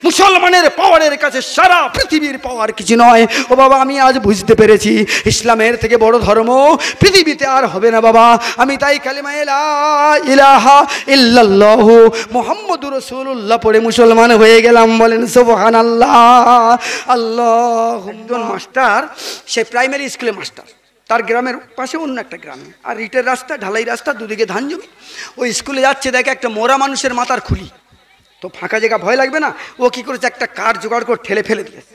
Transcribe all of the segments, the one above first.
মুসলমানের পাওয়ারের কাছে সারা পৃথিবীর পাওয়ার কিছু নয়। ও বাবা, আমি আজ বুঝতে পেরেছি ইসলামের থেকে বড় ধর্ম পৃথিবীতে আর হবে না বাবা। আমি তাই কালিমা লা ইলাহা ইল্লাল্লাহ মুহাম্মাদুর রাসূলুল্লাহ পড়ে মুসলমান হয়ে গেলাম। বলেন সুবহানাল্লাহ। আল্লাহ। একজন মাস্টার, সে প্রাইমারি স্কুলে মাস্টার, তার গ্রামের পাশে অন্য একটা গ্রামে, আর ইটের রাস্তা, ঢালাই রাস্তা, দুদিকে ধান জমি। ওই স্কুলে যাচ্ছে, দেখে একটা মোরা মানুষের মাথার খুলি, তো ফাঁকা জায়গা ভয় লাগবে না, ও কী করেছে, একটা কার জোগাড় করে ঠেলে ফেলে দিয়েছে।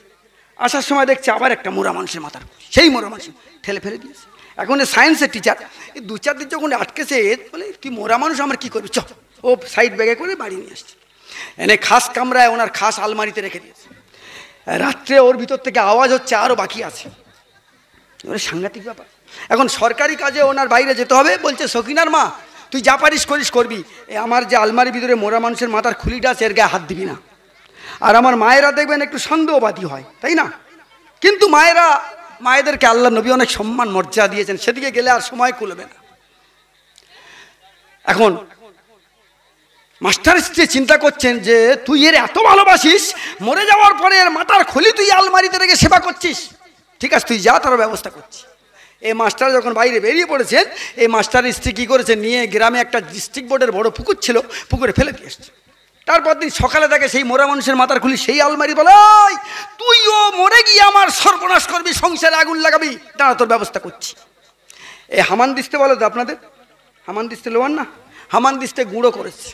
আসার সময় দেখছে আবার একটা মোরা মানুষের মাথার খুলি, সেই মোরা মানুষ ঠেলে ফেলে দিয়েছে। এখন সায়েন্সের টিচার এই 2-4 দিন যখন আটকেছে, বলে তুই মোরা মানুষ আমার কী করবি, চ। ও সাইড ব্যাগে করে বাড়ি নিয়ে আসছে, এনে খাস কামরায় ওনার খাস আলমারিতে রেখে দিয়েছে। রাত্রে ওর ভিতর থেকে আওয়াজ হচ্ছে আরও বাকি আছে। ওরা সাংঘাতিক ব্যাপার। এখন সরকারি কাজে ওনার বাইরে যেতে হবে, বলছে সকিনার মা তুই যা পারিস করিস করবি, আমার যে আলমারির ভিতরে মোরা মানুষের মাথার খুলিটা আছে এর গায়ে হাত দিবি না। আর আমার মায়েরা দেখবেন একটু সন্দেহবাদী হয়, তাই না? কিন্তু মায়েদেরকে আল্লাহ নবী অনেক সম্মান মর্যাদা দিয়েছেন, সেদিকে গেলে আর সময় কুলবে না। এখন মাস্টার স্ত্রী চিন্তা করছেন যে তুই এর এত ভালোবাসিস, মরে যাওয়ার পরে এর মাথার খুলি তুই আলমারিতে রেখে সেবা করছিস, ঠিক আছে তুই যা, তার ব্যবস্থা করছি। এই মাস্টার যখন বাইরে বেরিয়ে পড়েছেন, এই মাস্টারের স্ত্রী কী করেছে, নিয়ে গ্রামে একটা ডিস্ট্রিক্ট বোর্ডের বড় পুকুর ছিল, পুকুরে ফেলে দিয়ে এসছে। তারপর দিন সকালে দেখে সেই মোরা মানুষের মাথার খুলি সেই আলমারি। বলে তুইও মরে গিয়ে আমার সর্বনাশ করবি, সংসারে আগুন লাগাবি, দাঁড়া তোর ব্যবস্থা করছি। এই হামান দিস্তে বলো তো আপনাদের, হামান দিস্তে লোয়ান না, হামান দিস্তে গুঁড়ো করেছে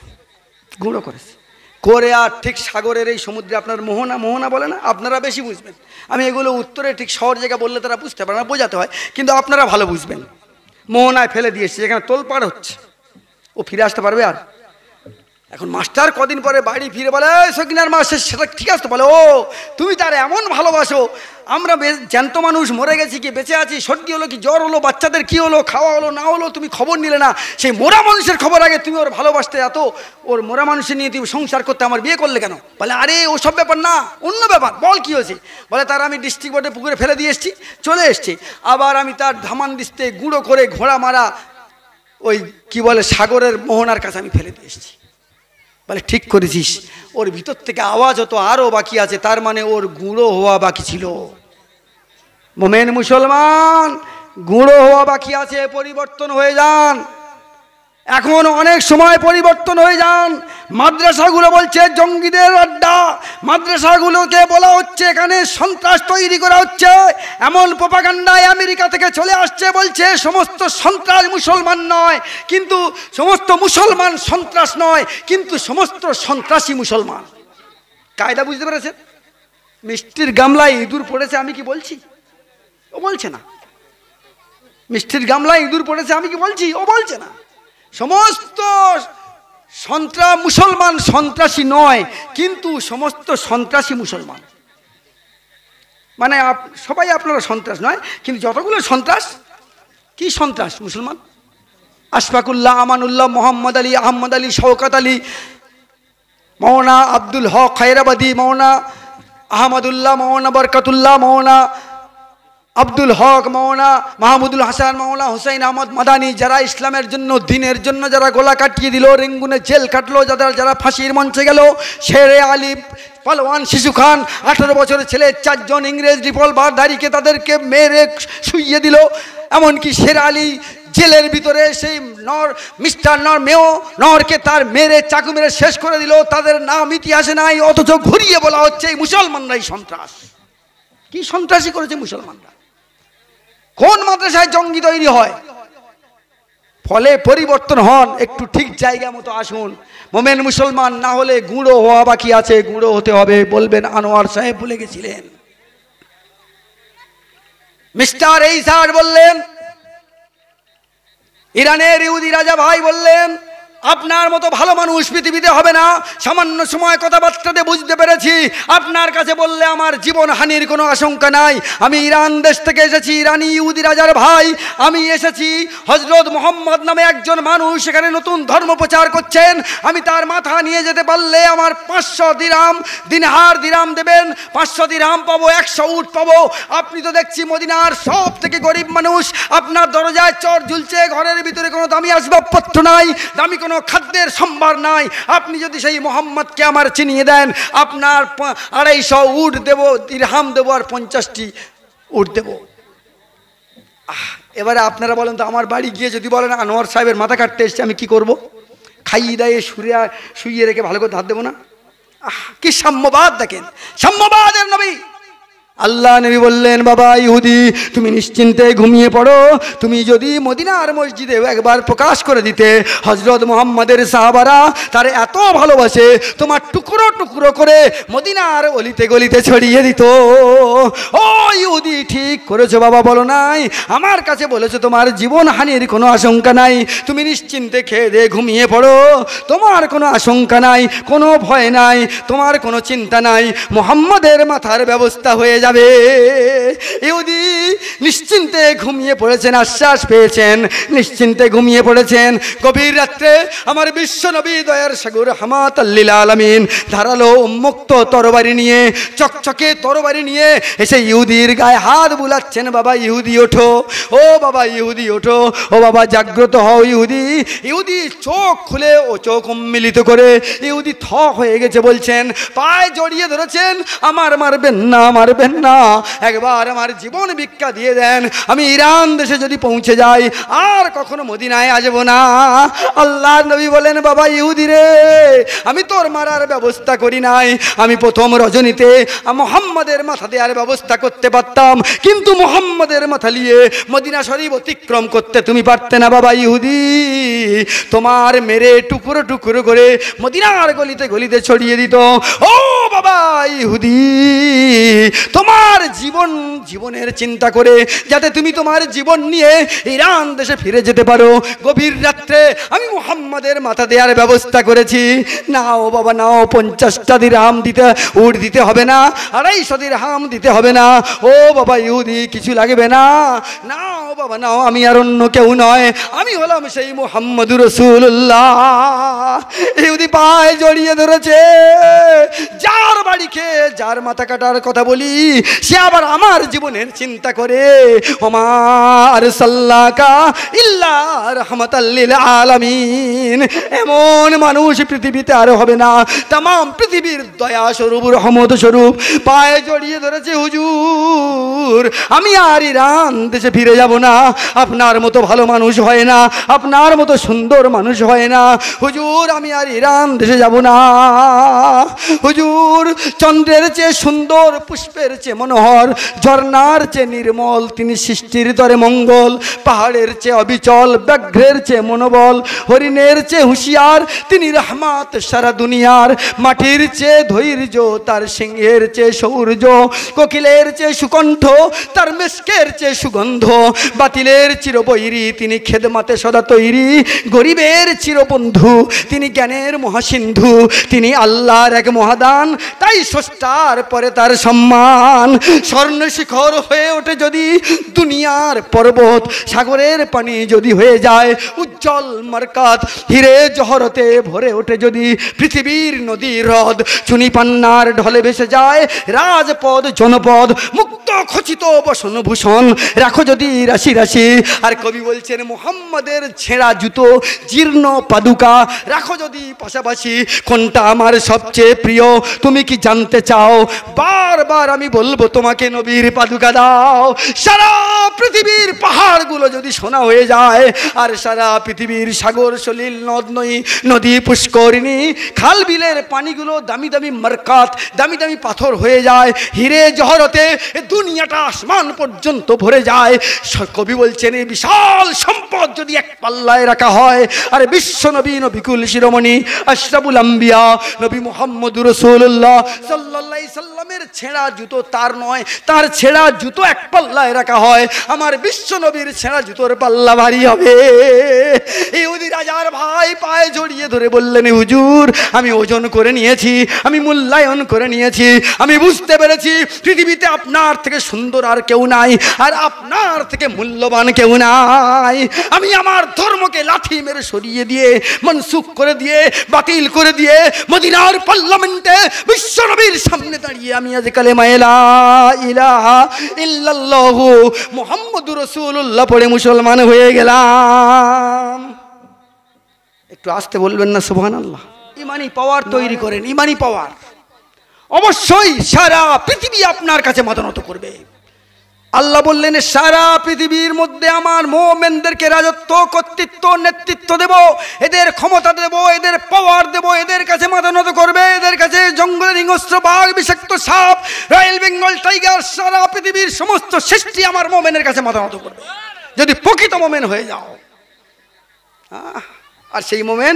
করে, আর ঠিক সাগরের এই সমুদ্রে আপনার মোহনা বলে না, আপনারা বেশি বুঝবেন। আমি এগুলো উত্তরে ঠিক শহর জায়গা বললে তারা বুঝতে পারে না, বোঝাতে হয়, কিন্তু আপনারা ভালো বুঝবেন। মোহনায় ফেলে দিয়েছে, যেখানে তোলপাড় হচ্ছে, ও ফিরে আসতে পারবে আর? এখন মাস্টার কদিন পরে বাড়ি ফিরে বলে সকিনার মা সেটা ঠিক আছে তো? বলে ও তুমি তার এমন ভালোবাসো, আমরা জ্যান্ত মানুষ মরে গেছি কি বেঁচে আছি, সর্দি হলো কি জ্বর হলো, বাচ্চাদের কি হলো, খাওয়া হলো না হলো, তুমি খবর নিলে না। সেই মোরা মানুষের খবর আগে, তুমি ওর ভালোবাসতে এত, ওর মোরা মানুষের নিয়ে তুমি সংসার করতে আমার বিয়ে করলে কেন? বলে আরে ও সব ব্যাপার না, অন্য ব্যাপার, বল কি হয়েছে? বলে তার আমি ডিস্ট্রিক্ট বোর্ডে পুকুরে ফেলে দিয়ে এসেছি, চলে এসছি, আবার আমি তার ধামান দিস্তে গুঁড়ো করে ঘোড়া মারা ওই কি বলে সাগরের মোহনার কাছে আমি ফেলে দিয়ে এসেছি। বলে ঠিক করেছিস, ওর ভিতর থেকে আওয়াজ হতো আরও বাকি আছে, তার মানে ওর গুঁড়ো হওয়া বাকি ছিল। মোমেন মুসলমান, গুঁড়ো হওয়া বাকি আছে, পরিবর্তন হয়ে যান। এখন অনেক সময় পরিবর্তন হয়ে যান। মাদ্রাসাগুলো বলছে জঙ্গিদের আড্ডা, মাদ্রাসাগুলোকে বলা হচ্ছে এখানে সন্ত্রাস তৈরি করা হচ্ছে, এমন প্রোপাগান্ডায় আমেরিকা থেকে চলে আসছে, বলছে সমস্ত সন্ত্রাস মুসলমান নয়, কিন্তু সমস্ত মুসলমান সন্ত্রাস নয়, কিন্তু সমস্ত সন্ত্রাসী মুসলমান। কায়দা বুঝতে পেরেছেন? মিষ্টির গামলায় ইঁদুর পড়েছে আমি কি বলছি? ও বলছে না। মিষ্টির গামলায় ইঁদুর পড়েছে আমি কি বলছি? ও বলছে না। সমস্ত মুসলমান সন্ত্রাসী নয়, কিন্তু সমস্ত সন্ত্রাসী মুসলমান। মানে সবাই আপনারা সন্ত্রাস নয়, কিন্তু যতগুলো সন্ত্রাস, কি সন্ত্রাস মুসলমান? আশফাকুল্লাহ, আমানুল্লাহ, মোহাম্মদ আলী, আহমদ আলী, শওকত আলী, মৌলানা আব্দুল হক খায়রাবাদী, মৌলানা আহমদুল্লাহ, মৌলানা বরকতুল্লাহ, মৌলানা আব্দুল হক, মৌলানা মাহমুদুল হাসান, মৌলানা হুসাইন আহমদ মাদানী, যারা ইসলামের জন্য, দিনের জন্য যারা গোলা কাটিয়ে দিল, রেঙ্গুনে জেল কাটলো, যারা ফাঁসির মঞ্চে গেল, শেরে আলী, পালোয়ান শিশু খান, 18 বছরের ছেলে 4 জন ইংরেজ রিভলভারধারীকে তাদেরকে মেরে শুইয়ে দিল, এমনকি শেরে আলী জেলের ভিতরে সেই মিস্টার নরকে তার মেরে চাকু মেরে শেষ করে দিল, তাদের নাম ইতিহাসে নাই, অথচ ঘুরিয়ে বলা হচ্ছে এই মুসলমানরাই সন্ত্রাস। কি সন্ত্রাসী করেছে মুসলমানরা? কোন মাদ্রাসায় জঙ্গি তৈরি হয়? ফলে পরিবর্তন হন, একটু ঠিক জায়গা মতো আসুন। মোমেন মুসলমান না হলে গুঁড়ো হওয়া বাকি আছে, গুঁড়ো হতে হবে। বলবেন আনোয়ার সাহেব ভুলে গেছিলেন। মিস্টার এইসার বললেন, ইরানের ইহুদি রাজা ভাই বললেন, আপনার মতো ভালো মানুষ পৃথিবীতে হবে না। সামান্য সময় কথাবার্তাতে বুঝতে পেরেছি, আপনার কাছে বললে আমার জীবন হানির কোনো আশঙ্কা নাই। আমি ইরান দেশ থেকে এসেছি, ইরানি ইহুদি রাজার ভাই। আমি এসেছি, হযরত মুহাম্মদ নামে একজন মানুষ এখানে নতুন ধর্ম প্রচার করছেন। আমি তার মাথা নিয়ে যেতে পারলে আমার 500 দিরহাম দেবেন, 500 দিরহাম পাবো, 100 উট পাবো। আপনি তো দেখছি মদিনার সব থেকে গরিব মানুষ, আপনার দরজায় চর ঝুলছে, ঘরের ভিতরে কোনো দামি আসবাবপত্র নাই, দামি কোনো খাদ্যের সম্ভার নাই। আপনি যদি সেই মোহাম্মদকে আমার চিনিয়ে দেন, আপনার আর 250 উট দেবো, দিরহাম দেবো, আর 50টি উট দেবো। এবারে আপনারা বলেন তো, আমার বাড়ি গিয়ে যদি বলেন আনোয়ার সাহেবের মাথা কাটতে এসছে, আমি কি করব? খাইয়ে দাইয়ে শুইয়ে রেখে ভালো করে ধার দেবো না? কি সাম্যবাদ দেখেন, সাম্যবাদের নবী। আল্লাহ নবী বললেন, বাবা ইহুদি তুমি নিশ্চিন্তে ঘুমিয়ে পড়ো। তুমি যদি মদিনার মসজিদে একবার প্রকাশ করে দিতে, হযরত মুহাম্মাদের সাহাবারা তার এত ভালোবাসে, তোমার টুকরো টুকরো করে মদিনার অলিতে গলিতে ছড়িয়ে দিত। ও ইহুদি, ঠিক করেছো বাবা, বলো নাই? আমার কাছে বলেছো তোমার জীবন হানির কোনো আশঙ্কা নাই, তুমি নিশ্চিন্তে খেয়ে দিয়ে ঘুমিয়ে পড়ো, তোমার কোনো আশঙ্কা নাই, কোনো ভয় নাই, তোমার কোনো চিন্তা নাই, মুহাম্মাদের মাথার ব্যবস্থা হয়ে যাবে। ইহুদি নিশ্চিন্তে ঘুমিয়ে পড়েছেন, আশ্বাস পেয়েছেন, নিশ্চিন্তে ঘুমিয়ে পড়েছেন। গভীর রাত্রে আমার বিশ্ব নবী দয়ার সাগর রাহমাতাল লিল আলামিন ধারালো উন্মুক্ত তরবারি নিয়ে, চকচকে তরবারি নিয়ে এসে ইহুদির গায়ে হাত বুলাচ্ছেন। বাবা ইহুদি ওঠো, ও বাবা ইহুদি ওঠো, ও বাবা জাগ্রত হও ইহুদি। ইহুদি চোখ খুলে ও চোখ উন্মিলিত করে ইহুদি থ হয়ে গেছে, বলছেন, পায়ে জড়িয়ে ধরেছেন, আমার মারবেন না, মারবেন না, একবার আমার জীবন ভিক্ষা দিয়ে দেন, আমি ইরান দেশে যদি পৌঁছে যাই আর কখনো মদিনায় আসব না। আল্লাহর নবী বলেন, বাবা ইহুদি রে, আমি তোর মারার ব্যবস্থা করি নাই, আমি প্রথম রজনীতে মুহাম্মাদের মাথা দেওয়ার ব্যবস্থা করতে পারতাম, কিন্তু মুহাম্মাদের মাথা নিয়ে মদিনা শরীফ অতিক্রম করতে তুমি পারতে না। বাবা ইহুদি, তোমার মেরে টুকরো টুকরো করে মদিনার গলিতে গলিতে ছড়িয়ে দিত। ও বাবা ইহুদি, তোমার জীবনের চিন্তা করে যাতে তুমি তোমার জীবন নিয়ে ইরান দেশে ফিরে যেতে পারো, গভীর রাত্রে আমি মুহাম্মাদের মাথা দেওয়ার ব্যবস্থা করেছি। নাও বাবা নাও, 50টা দিরহাম দিতে উট দিতে হবে না, 250 দিরহাম দিতে হবে না। ও বাবা ইহুদি, কিছু লাগবে না, নাও বাবা নাও, আমি আর অন্য কেউ নয়, আমি হলাম সেই মুহাম্মদুর রাসূলুল্লাহ। ইহুদি পায়ে জড়িয়ে ধরেছে। যার বাড়ি খেয়ে যার মাথা কাটার কথা বলি, সে আবার আমার জীবনের চিন্তা করে। ওমা আরসালনাকা ইল্লা রাহমাতাল লিল আলামিন। এমন মানুষ পৃথিবীতে আর হবে না, তাম পৃথিবীর দয়া স্বরূপ, রহমত স্বরূপ পায়ে জড়িয়ে ধরেছে। হুজুর, আমি আর ইরান দেশে ফিরে যাব না, আপনার মতো ভালো মানুষ হয় না, আপনার মতো সুন্দর মানুষ হয় না। হুজুর, আমি আর ইরান দেশে যাব না। হুজুর, চন্দ্রের চেয়ে সুন্দর, পুষ্পের চেয়ে মনোহর, ঝর্ণার চেয়ে নির্মল, তিনি সৃষ্টির তরে মঙ্গল, পাহাড়ের চেয়ে অবিচল, ব্যাঘ্রের চেয়ে মনোবল, হরিণের চেয়ে হুঁশিয়ার, তিনি রহমত সারা দুনিয়ার, মাটির চেয়ে ধৈর্য, তার সিংহের চেয়ে সৌর্য, কোকিলের চেয়ে সুকণ্ঠ, তার মেশকের চেয়ে সুগন্ধ, বাতিলের চিরবৈরী, তিনি খেদমাতে সদা তৈরি, গরিবের চিরবন্ধু, তিনি জ্ঞানের মহাসিন্ধু, তিনি আল্লাহর এক মহাদান, তাই স্রষ্টার পরে তার সম্মান। স্বর্ণ শিখর হয়ে ওঠে যদি দুনিয়ার পর্বত, সাগরের পানি যদি হয়ে যায় উজ্জ্বল মারকাত, হিরে জহরতে ভরে ওঠে যদি পৃথিবীর নদী হ্রদ, চুনি পান্নার ঢলে ভেসে যায় রাজপদ জনপদ, মুক্ত খচিত বসন ভূষণ রাখো যদি রাশি রাশি। আর কবি বলছেন, মুহাম্মাদের ছেঁড়া জুতো, জীর্ণ পাদুকা রাখো যদি পাশাপাশি, কোনটা আমার সবচেয়ে প্রিয় তুমি কি জানতে চাও? বারবার আমি বলবো তোমাকে, নবীর পাদুকা দাও। সারা পৃথিবীর পাহাড়গুলো যদি সোনা হয়ে যায়, আর সারা পৃথিবীর সাগর সলিল নদ নদী পুষ্করিণী খাল বিলের পানিগুলো দামি দামি মারকাত, দামি দামি পাথর হয়ে যায়, হিরে জহরতে দুনিয়াটা আসমান পর্যন্ত ভরে যায়। কবি বলছেন, এই বিশাল সম্পদ যদি এক পাল্লায় রাখা হয়, আর বিশ্ব নবী নবিকুল শিরোমণি আশরাফুল আম্বিয়া নবী মুহাম্মদুর রাসূলুল্লাহ সাল্লাল্লাহু আলাইহি সাল্লামের ছেঁড়া জুতো তার নয়, তার ছেঁড়া জুতো এক পাল্লায় রাখা হয়, আমার বিশ্ব নবীর ছেঁড়া জুতোর পাল্লা ভারী হবে। ইহুদি রাজার ভাই পায়ে জড়িয়ে ধরে বললেন, হুজুর, আমি ওজন করে নিয়েছি, আমি মূল্যায়ন করে নিয়েছি, আমি বুঝতে পেরেছি পৃথিবীতে আপনার থেকে সুন্দর আর কেউ নাই, আর আপনার থেকে মূল্যবান কেউ নাই। আমি আমার ধর্মকে লাথি মেরে সরিয়ে দিয়ে, মনসুখ করে দিয়ে, বাতিল করে দিয়ে, মদিনার পার্লামেন্টে বিশ্ব নবীর সামনে দাঁড়িয়ে আমি আজ কালেমা লা ইলাহা ইল্লাল্লাহু মুহাম্মাদুর রাসূলুল্লাহ পড়ে মুসলমান হয়ে গেলাম। একটু আসতে বলবেন না সুবহানাল্লাহ? ইমানি পাওয়ার তৈরি করেন, ইমানি পাওয়ার। অবশ্যই সারা পৃথিবী আপনার কাছে মাথা নত করবে। আল্লাহ বললেন সারা পৃথিবীর মধ্যে আমার মুমিনদেরকে রাজত্ব, কর্তৃত্ব, নেতৃত্ব দেব, এদের ক্ষমতা দেব, এদের পাওয়ার দেব, এদের কাছে মাথা নত করবে। এদের কাছে জঙ্গলের হিংস্র বাঘ, বিষাক্ত সাপ, রয়্যাল বেঙ্গল টাইগার, সারা পৃথিবীর সমস্ত সৃষ্টি আমার মুমিনের কাছে মাথা নত করবে যদি প্রকৃত মুমিন হয়ে যাও। আর সেই মুমিন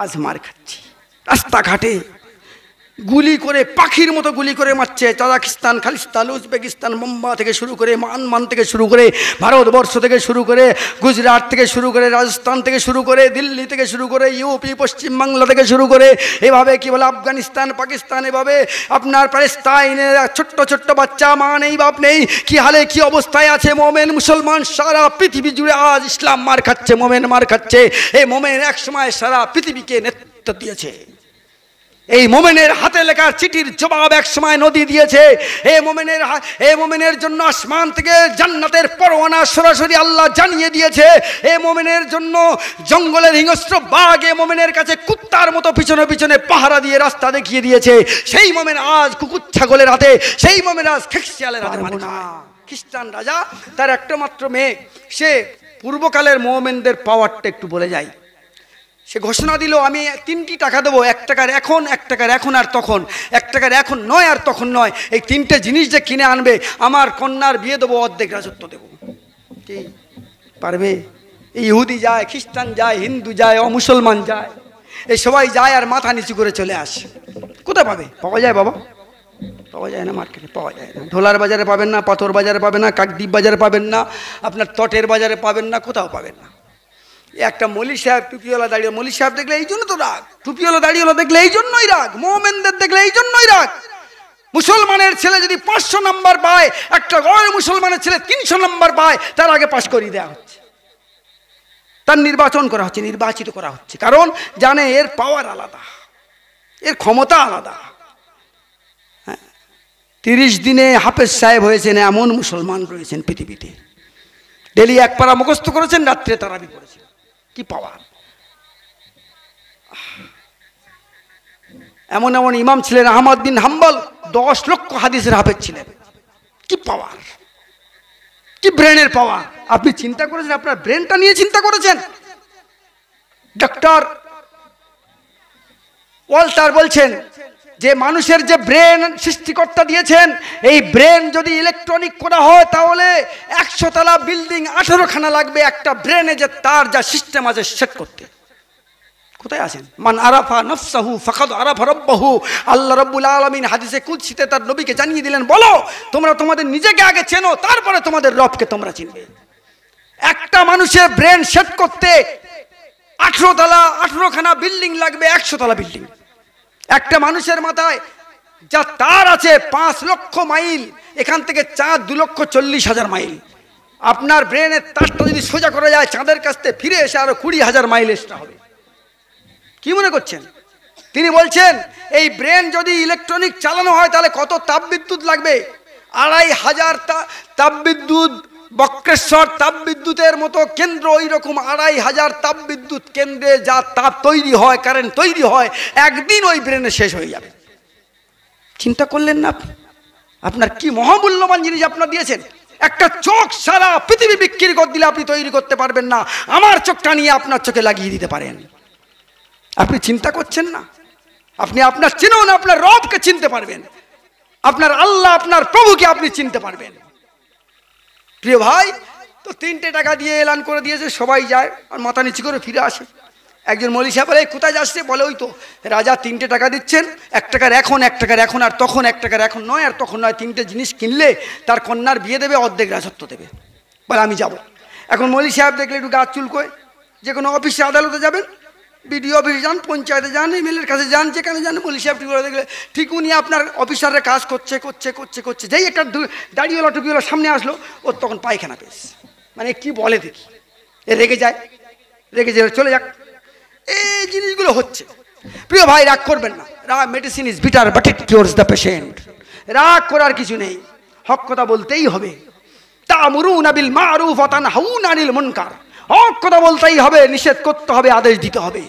আজ মার খাচ্ছি, রাস্তাঘাটে গুলি করে, পাখির মতো গুলি করে মারছে। তাজিকিস্তান, খালিস্তান, উজবেকিস্তান, মুম্বাই থেকে শুরু করে, মানমান থেকে শুরু করে, ভারতবর্ষ থেকে শুরু করে, গুজরাট থেকে শুরু করে, রাজস্থান থেকে শুরু করে, দিল্লি থেকে শুরু করে, ইউপি, পশ্চিমবাংলা থেকে শুরু করে, এভাবে কি বলে আফগানিস্তান, পাকিস্তান, এভাবে আপনার প্যালেস্তাইনের ছোট্ট ছোট্ট বাচ্চা, মা নেই বাপ নেই, কি হালে কি অবস্থায় আছে মোমেন মুসলমান সারা পৃথিবী জুড়ে আজ ইসলাম মার খাচ্ছে, মোমেন মার খাচ্ছে। এই মোমেন এক সময় সারা পৃথিবীকে নেতৃত্ব দিয়েছে। এই মোমেনের হাতে লেখার চিঠির জবাব এক সময় নদী দিয়েছে। এই মোমেনের জন্য আসমান থেকে জান্নাতের পরোয়ানা সরাসরি আল্লাহ জানিয়ে দিয়েছে। এই মোমেনের জন্য জঙ্গলের হিংস্র বাঘ এই মোমেনের কাছে কুত্তার মতো পিছনে পিছনে পাহারা দিয়ে রাস্তা দেখিয়ে দিয়েছে। সেই মোমেন আজ কুকুর ছাগলের হাতে, সেই মোমেন আজ খেকশিয়ালের হাতে। খ্রিস্টান রাজা, তার একটা মাত্র মেয়ে, সে পূর্বকালের মোমেনদের পাওয়ারটা একটু বলে যায়। সে ঘোষণা দিল আমি 3টি টাকা দেবো, 1 টাকার এখন, 1 টাকার এখন আর তখন, 1 টাকার এখন নয় আর তখন নয়, এই 3টে জিনিস যে কিনে আনবে আমার কন্যার বিয়ে দেবো, অর্ধেক রাজত্ব দেবো। কি পারবে? এই ইহুদি যায়, খ্রিস্টান যায়, হিন্দু যায়, অমুসলমান যায়, এই সবাই যায় আর মাথা নিচু করে চলে আসে। কোথায় পাবে? পাওয়া যায় বাবা? পাওয়া যায় না, মার্কেটে পাওয়া যায় না। ঢোলার বাজারে পাবেন না, পাথর বাজারে পাবেন না, কাকদ্বীপ বাজারে পাবেন না, আপনার তটের বাজারে পাবেন না, কোথাও পাবেন না। একটা মলি সাহেব, টুপিওয়ালা দাঁড়িয়ে, মলি সাহেব দেখলে এই জন্য তো রাগ, টুপিওয়ালা দাঁড়িয়েওয়ালা দেখলে এই জন্যই রাগ, মোমেনদের দেখলে এই জন্যই রাগ। মুসলমানের ছেলে যদি 500 নম্বর পায়, একটা গড় মুসলমানের ছেলে 300 নম্বর পায়, তার আগে পাশ করিয়ে দেওয়া হচ্ছে, তার নির্বাচন করা হচ্ছে, নির্বাচিত করা হচ্ছে। কারণ জানে এর পাওয়ার আলাদা, এর ক্ষমতা আলাদা। 30 দিনে হাফেজ সাহেব হয়েছেন এমন মুসলমান রয়েছেন পৃথিবীতে। ডেলি 1 পারা মুখস্থ করেছেন, রাত্রে তারাবি করেছেন। কি পাওয়ার! এমন এমন ইমাম ছিলেন, আহমদ বিন হাম্বল 10 লক্ষ হাদিসের হাফেজ ছিলেন। কি পাওয়ার, কি ব্রেনের পাওয়ার! আপনি চিন্তা করেছেন? আপনার ব্রেনটা নিয়ে চিন্তা করেছেন? ডক্টর ওয়াল্টার বলছেন যে মানুষের যে ব্রেন সৃষ্টিকর্তা দিয়েছেন, এই ব্রেন যদি ইলেকট্রনিক করা হয় তাহলে 100 তলা বিল্ডিং 18 খানা লাগবে একটা ব্রেনে যে তার যা সিস্টেম আছে সেট করতে। কোথায় আছেন? মান আরাফা নফসাহু ফাকাদ আরাফা রাব্বাহু। আল্লাহ রাব্বুল আলামিন হাদিসে কুদসিতে তার নবীকে জানিয়ে দিলেন, বলো তোমরা তোমাদের নিজেকে আগে চেনো, তারপরে তোমাদের রবকে তোমরা চিনবে। একটা মানুষের ব্রেন সেট করতে 18 তলা 18 খানা বিল্ডিং লাগবে, 100 তলা বিল্ডিং। একটা মানুষের মাথায় যা তার আছে 5 লক্ষ মাইল, এখান থেকে চাঁদ 2,40,000 মাইল। আপনার ব্রেনের তারটা যদি সোজা করা যায়, চাঁদের কাছ থেকে ফিরে এসে আরো 20,000 মাইল এক্সট্রা হবে। কি মনে করছেন? তিনি বলছেন এই ব্রেন যদি ইলেকট্রনিক চালানো হয় তাহলে কত তাপবিদ্যুৎ লাগবে? 2,500 তাপবিদ্যুৎ, বক্রেশ্বর তাপবিদ্যুতের মতো কেন্দ্র, ওই রকম 2,500 তাপবিদ্যুৎ কেন্দ্রে যা তাপ তৈরি হয়, কারেন্ট তৈরি হয়, একদিন ওই ব্রেনে শেষ হয়ে যাবে। চিন্তা করলেন না? আপনার কি মহামূল্যবান জিনিস আপনার দিয়েছেন। একটা চোখ সারা পৃথিবী বিক্রি করে দিলে আপনি তৈরি করতে পারবেন না, আমার চোখটা নিয়ে আপনার চোখে লাগিয়ে দিতে পারেন। আপনি চিন্তা করছেন না? আপনি আপনার চিনুন, আপনার রবকে চিনতে পারবেন, আপনার আল্লাহ, আপনার প্রভুকে আপনি চিনতে পারবেন। প্রিয় ভাই, তো 3টে টাকা দিয়ে এলান করে দিয়েছে, সবাই যায় আর মাথা নিচু করে ফিরে আসে। একজন মৌলী সাহেব বলে কোথায় যাচ্ছে? বলে ওই তো রাজা 3টে টাকা দিচ্ছেন, 1 টাকার এখন, 1 টাকার এখন আর তখন, 1 টাকার এখন নয় আর তখন নয়, 3টে জিনিস কিনলে তার কন্যার বিয়ে দেবে, অর্ধেক রাজত্ব দেবে। বলে আমি যাব। এখন মৌলী সাহেব দেখলে একটু গাছ চুলকোয়, যে কোনো অফিসে আদালতে যাবেন, বিডিও অফিসে যান, পঞ্চায়েতে যান, এমএলএর কাছে যান, যেখানে যান, মৌলী সাহেব ঠিক দেখলে ঠিক উনি আপনার অফিসারের কাজ করছে করছে করছে করছে, যেই একটা দাড়িওয়ালা টুপিওয়ালা সামনে আসলো, ওর তখন পায়খানা পেস। মানে কি বলে দেখি, এ রেগে যায়, রেগে যায় চলে যাক। এই জিনিসগুলো হচ্ছে। প্রিয় ভাই, রাগ করবেন না। রাগ medicine is bitter but it কিউরস the patient. রাগ করার কিছু নেই, হক কথা বলতেই হবে। তা'মুরুনা বিল মা'রুফ ওয়া তানহাউনা আনিল মুনকার। হক কথা বলতেই হবে, নিষেধ করতে হবে, আদেশ দিতে হবে।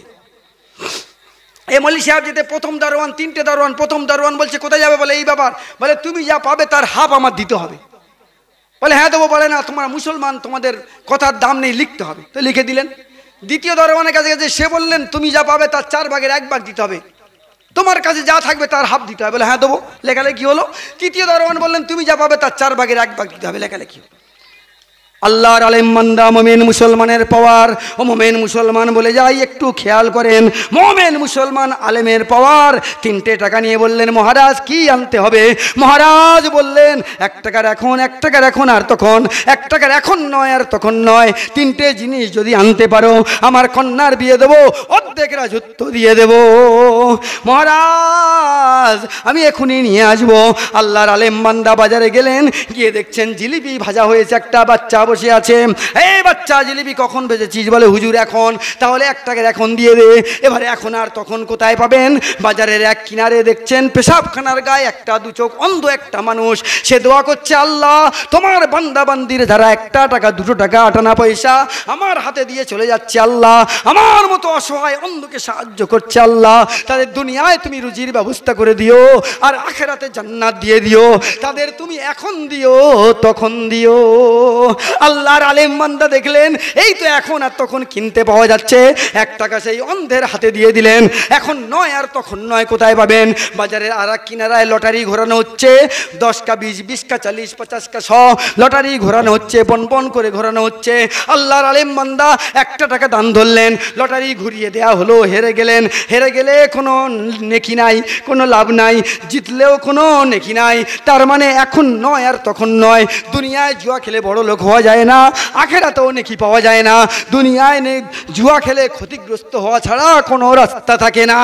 এই মৌলী সাহেব যেতে প্রথম দারোয়ান, তিনটে দারোয়ান, প্রথম দারোয়ান বলছে কোথায় যাবে? বলে এই ব্যাপার। বলে তুমি যা পাবে তার হাফ আমার দিতে হবে। বলে হ্যাঁ দেবো। বলে না, তোমরা মুসলমান, তোমাদের কথার দাম নেই, লিখতে হবে। তো লিখে দিলেন। দ্বিতীয় দারোয়ানের কাছে গেছে, সে বললেন তুমি যা পাবে তার 4 ভাগের 1 ভাগ দিতে হবে, তোমার কাছে যা থাকবে তার হাফ দিতে হবে। বলে হ্যাঁ দেবো। লেখালেখি হলো। তৃতীয় দারোয়ান বললেন তুমি যা পাবে তার 4 ভাগের 1 ভাগ দিতে হবে। লেখালেখি। আল্লাহর আলেম বান্দা মোমেন মুসলমানের পাওয়ার। ও মোমেন মুসলমান বলে যাই, একটু খেয়াল করেন, মোমেন মুসলমান আলেমের পাওয়ার। 3টে টাকা নিয়ে বললেন মহারাজ কি আনতে হবে? মহারাজ বললেন 1 টাকার এখন, 1 টাকার এখন আর তখন, 1 টাকার এখন নয় আর তখন নয়, 3টে জিনিস যদি আনতে পারো আমার কন্যার বিয়ে দেবো, অর্ধেক রাজত্ব দিয়ে দেবো। মহারাজ আমি এখনই নিয়ে আসবো। আল্লাহর আলেম বান্দা বাজারে গেলেন, গিয়ে দেখছেন জিলিপি ভাজা হয়েছে, একটা বাচ্চা বসে আছে। এই বাচ্চা জিলিপি কখন ভেজেছিস? বলে হুজুর এখন। তাহলে 1 টাকার এখন দিয়ে দে। এবারে এখন আর তখন কোথায় পাবেন? বাজারের এক কিনারে দেখছেন পেশাবখানার গায়ে একটা দু চোখ অন্ধ একটা মানুষ, সে দোয়া করছে আল্লাহ তোমার বান্দা বান্দির যারা 1 টাকা 2 টাকা 8 আনা পয়সা আমার হাতে দিয়ে চলে যাচ্ছে, আল্লাহ আমার মতো অসহায় অন্ধকে সাহায্য করছে, আল্লাহ তাদের দুনিয়ায় তুমি রুজির ব্যবস্থা করে দিও আর আখেরাতে জান্নাত দিয়ে দিও, তাদের তুমি এখন দিও তখন দিও। আল্লাহর আলেম বান্দা দেখলেন এই তো এখন আর তখন কিনতে পাওয়া যাচ্ছে, 1 টাকা সেই অন্ধের হাতে দিয়ে দিলেন। এখন নয় আর তখন নয় কোথায় পাবেন? বাজারের আর এক কিনারায় লটারি ঘোরানো হচ্ছে, 10 কা 20, 20 কা 40, 50 কা 100 লটারি ঘোরানো হচ্ছে, বন করে ঘোরানো হচ্ছে। আল্লাহর আলেম বান্দা 1 টাকা দান ধরলেন, লটারি ঘুরিয়ে দেয়া হলো, হেরে গেলেন। হেরে গেলে কোনো নেকি নাই, কোনো লাভ নাই, জিতলেও কোনো নেকি নাই। তার মানে এখন নয় আর তখন নয়। দুনিয়ায় জুয়া খেলে বড় লোক হওয়া যায় না, আখেরাতেও নেকি পাওয়া যায় না। দুনিয়ায় জুয়া খেলে ক্ষতিগ্রস্ত হওয়া ছাড়া কোনো রাস্তা থাকে না।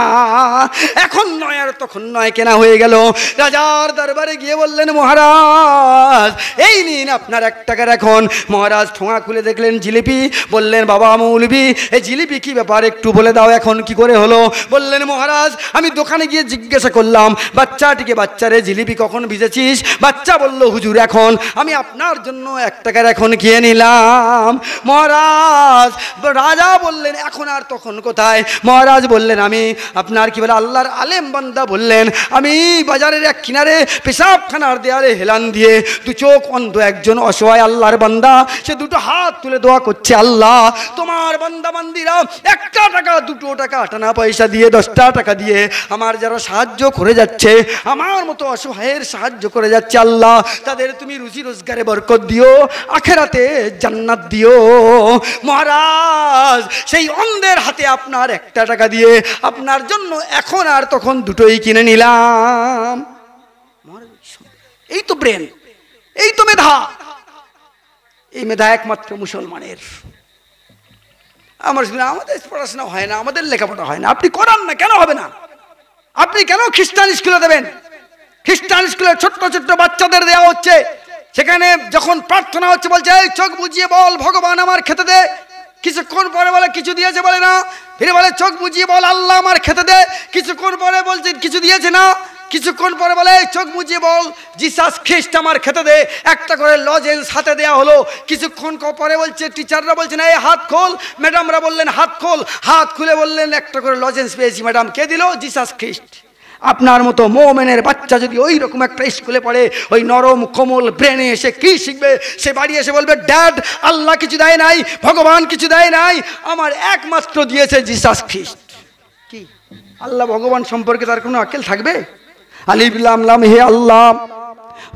এখন নয় আর তখন নয় কেনা হয়ে গেল। রাজার দরবারে গিয়ে বললেন মহারাজ এই নিন আপনার 1 টাকার এখন। মহারাজ ঠোঙা খুলে দেখলেন জিলিপি। বললেন বাবা মৌলবি এই জিলিপি কি ব্যাপার একটু বলে দাও, এখন কি করে হলো? বললেন মহারাজ আমি দোকানে গিয়ে জিজ্ঞাসা করলাম বাচ্চাটিকে, বাচ্চারে জিলিপি কখন ভিজেছিস? বাচ্চা বলল হুজুর এখন। আমি আপনার জন্য 1 টাকার এখন খেয়ে নিলাম। মহারাজ রাজা বললেন এখন আর তখন কোথায়? মহারাজ বললেন আমি আপনার কি বলে আল্লাহর আলেম বান্দা বললেন আমি বাজারের এক কিনারে পেশাবখানার দেয়ালে হেলান দিয়ে 2 চোখ অন্ধ একজন অসহায় আল্লাহর বান্দা, সে 2টো হাত তুলে দোয়া করছে আল্লাহ তোমার বান্দা বান্দিরা 1 টাকা 2 টাকা 8 আনা পয়সা দিয়ে 10 টাকা দিয়ে আমার যারা সাহায্য করে যাচ্ছে, আমার মতো অসহায়ের সাহায্য করে যাচ্ছে, আল্লাহ তাদের তুমি রুজি রোজগারে বরকত দিও, আখেরাতে জান্নাত দিও। মহারাজ সেই অন্ধের হাতে আপনার 1 টাকা দিয়ে আপনার জন্য এখন আর তখন 2টোই কিনে নিলাম। এই তো ব্রেন, এই তো মেধা। এই মেধা একমাত্র মুসলমানের। আমাদের পড়াশোনা হয় না, আমাদের লেখাপড়া হয় না। আপনি করান না, কেন হবে না? আপনি কেন খ্রিস্টান স্কুলে দেবেন? খ্রিস্টান স্কুলে ছোট্ট ছোট্ট বাচ্চাদের দেওয়া হচ্ছে, সেখানে যখন প্রার্থনা হচ্ছে বলছে এই চোখ বুজিয়ে বল ভগবান আমার খেতে দে। কিছুক্ষণ পরে বলে কিছু দিয়েছে, বলে না। ফিরে বলে চোখ বুজিয়ে বল আল্লাহ আমার খেতে দে। কিছুক্ষণ পরে বলছে কিছু দিয়েছে না। কিছুক্ষণ পরে বলে চোখ বুজিয়ে বল জিসাস খ্রিস্ট আমার খেতে দে। একটা করে লজেন্স হাতে দেওয়া হলো। কিছুক্ষণ পরে বলছে টিচাররা বলছে না এই হাত খোল। ম্যাডামরা বললেন হাত খোল। হাত খুলে বললেন একটা করে লজেন্স পেয়েছি ম্যাডাম। কে দিল? জিসাস খ্রিস্ট। আপনার মতো মোমেনের বাচ্চা যদি ওই রকম একটা স্কুলে পড়ে, ওই নরম কোমল ব্রেনে এসে কি শিখবে? সে বাড়ি এসে বলবে ড্যাড আল্লাহ কিছু দেয় নাই, ভগবান কিছু দেয় নাই, আমার একমাত্র দিয়েছে জিসাস খ্রিস্ট। কি আল্লাহ ভগবান সম্পর্কে তার কোনো আকেল থাকবে? আলিফ লাম লাম হে আল্লাহ,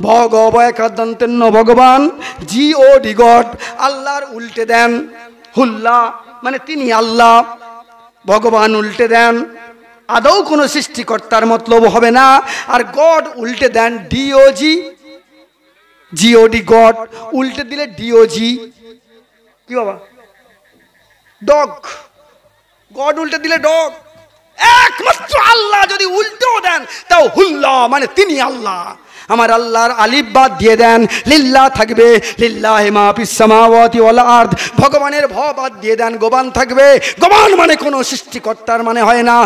ভগবান ভগবান, GOD গড। আল্লাহর উল্টে দেন হুল্লা, মানে তিনি আল্লাহ। ভগবান উল্টে দেন আদৌ কোনো সৃষ্টিকর্তার মতলব হবে না। আর গড উল্টে দেন GOD গড। উল্টে দিলে DOG কি বাবা? ডগ। গড উল্টে দিলে ডগ। একমাত্র আল্লাহ যদি উল্টেও দেন তাও হুল্লা, মানে তিনি আল্লাহ। আমার আল্লাহর আলিফ বাদ দিয়ে দেন, লিল্লাহ থাকবে লিল্লাহি মা ফিস সামাওয়াতি ওয়াল আরদ। ভগবানের ভ বাদ দিয়ে দেন, গোবান থাকবে। গোবান মানে কোনো সৃষ্টিকর্তার মানে হয় না।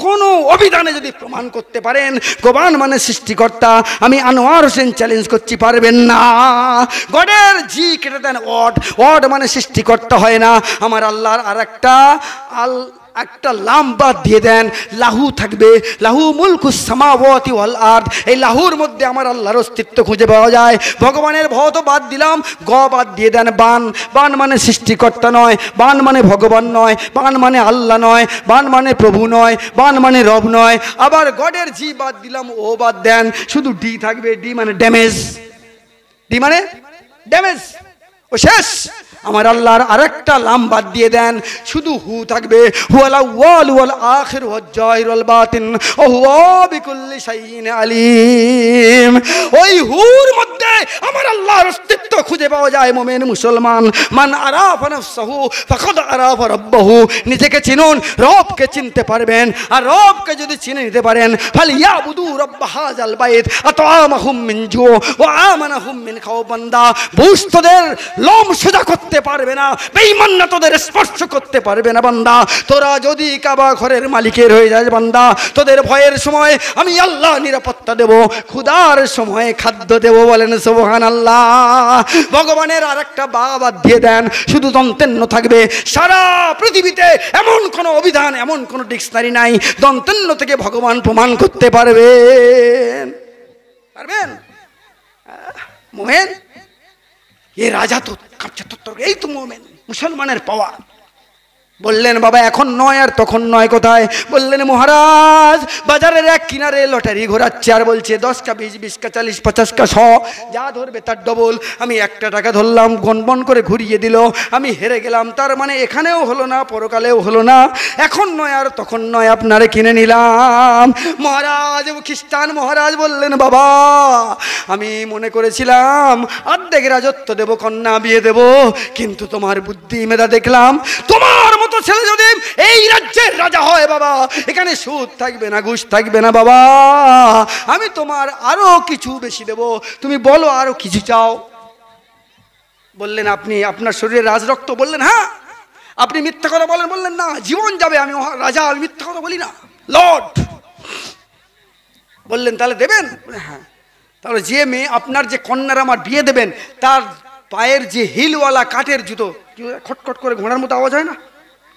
কোন অভিধানে যদি প্রমাণ করতে পারেন গোবান মানে সৃষ্টিকর্তা, আমি আনোয়ার হোসেন চ্যালেঞ্জ করছি, পারবেন না। গডের জি কেটে দেন ওয়ার্ড। ওয়ার্ড মানে সৃষ্টিকর্তা হয় না। আমার আল্লাহর আর একটা একটা লাম বাদ দিয়ে দেন, লাহু থাকবে, লাহু মুলকুস সামাওয়াতি ওয়াল আরদ। এই লাহুর মধ্যে আমার আল্লাহর অস্তিত্ব খুঁজে পাওয়া যায়। ভগবানের ভ তো বাদ দিলাম, গ বাদ দিয়ে দেন বান। বান মানে সৃষ্টিকর্তা নয়, বান মানে ভগবান নয়, বান মানে আল্লাহ নয়, বান মানে প্রভু নয়, বান মানে রব নয়। আবার গডের জি বাদ দিলাম, ও বাদ দেন, শুধু ডি থাকবে। ডি মানে ড্যামেজ, ডি মানে ড্যামেজ, ও শেষ। আমার আল্লাহর আরেকটা লাম বাদ দিয়ে দেন, শুধু হু থাকবে। হুয়াল আউয়াল ওয়াল আখির ওয়াল জাহির ওয়াল বাতিন ও হুয়া বিকুল্লি শাইইন আলিম। ওই হুর মধ্যে আমার আল্লাহর অস্তিত্ব খুঁজে পাওয়া যায়। মুমিন মুসলমান, মান আরাফা নাফসাহু ফাকাদ আরাফা রাব্বাহু। নিজেকে চিনুন, রবকে চিনতে পারবেন। আর রবকে যদি চিনে নিতে পারেন, ফালিয়াবুদু রাব্ব হাযাল বাইত আতআমাহুম মিন জু ওয়া আমানাহুম মিন খাওফ। বান্দা, বুঝ তোদের লোম সোজা করতে পারবে না, বেঈমানরা তোদের স্পর্শ করতে পারবে না। বান্দা, তোরা যদি কাবা ঘরের মালিকের হয়ে যায় বান্দা, তোদের ভয়ের সময় আমি আল্লাহ নিরাপত্তা দেব, ক্ষুধার সময় খাদ্য দেব। বলেন সুবহানাল্লাহ। ভগবানের আরেকটা বাদ দিয়ে দেন, শুধু দন্তেন্য থাকবে। সারা পৃথিবীতে এমন কোন অভিধান, এমন কোন ডিকশনারি নাই দন্তেন্য থেকে ভগবান প্রমাণ করতে পারবেন। পারবেন? মুমিন, এ রাজা তো কাঁপছে তোর, এই তো মুমিন মুসলমানের পাওয়া। বললেন বাবা এখন নয় আর তখন নয়, কোথায়? বললেন মহারাজ বাজারের এক কিনারে লটারি ঘোরাচ্ছে আর বলছে 10 কা 20, 20 কা 40, 50 কা 100, যা ধরবে তার ডবল। আমি 1 টাকা ধরলাম, গনবন করে ঘুরিয়ে দিল, আমি হেরে গেলাম। তার মানে এখানেও হলো না, পরকালেও হলো না। এখন নয় আর তখন নয়, আপনারে কিনে নিলাম। মহারাজ, খ্রিস্টান মহারাজ বললেন বাবা আমি মনে করেছিলাম অর্ধেক রাজত্ব দেব, কন্যা বিয়ে দেব, কিন্তু তোমার বুদ্ধি মেধা দেখলাম। তোমার মতো ছেলে যদি এই রাজ্যের রাজা হয় বাবা, এখানে সুদ থাকবে না, ঘুষ থাকবে না বাবা। আমি তোমার আরো কিছু বেশি দেব, তুমি বলো আরো কিছু চাও। বললেন আপনি আপনার শরীরে রাজরক্ত? বললেন হ্যাঁ। আপনি মিথ্যা কথা বলেন? বললেন না, জীবন যাবে, আমি রাজা, আমি মিথ্যা কথা বলি না, লর্ড। বললেন তাহলে দেবেন? হ্যাঁ। তাহলে যে মেয়ে আপনার যে কন্যার আমার বিয়ে দেবেন, তার পায়ের যে হিলওয়ালা কাঠের জুতো, খটখট করে ঘোড়ার মতো আওয়াজ হয় না,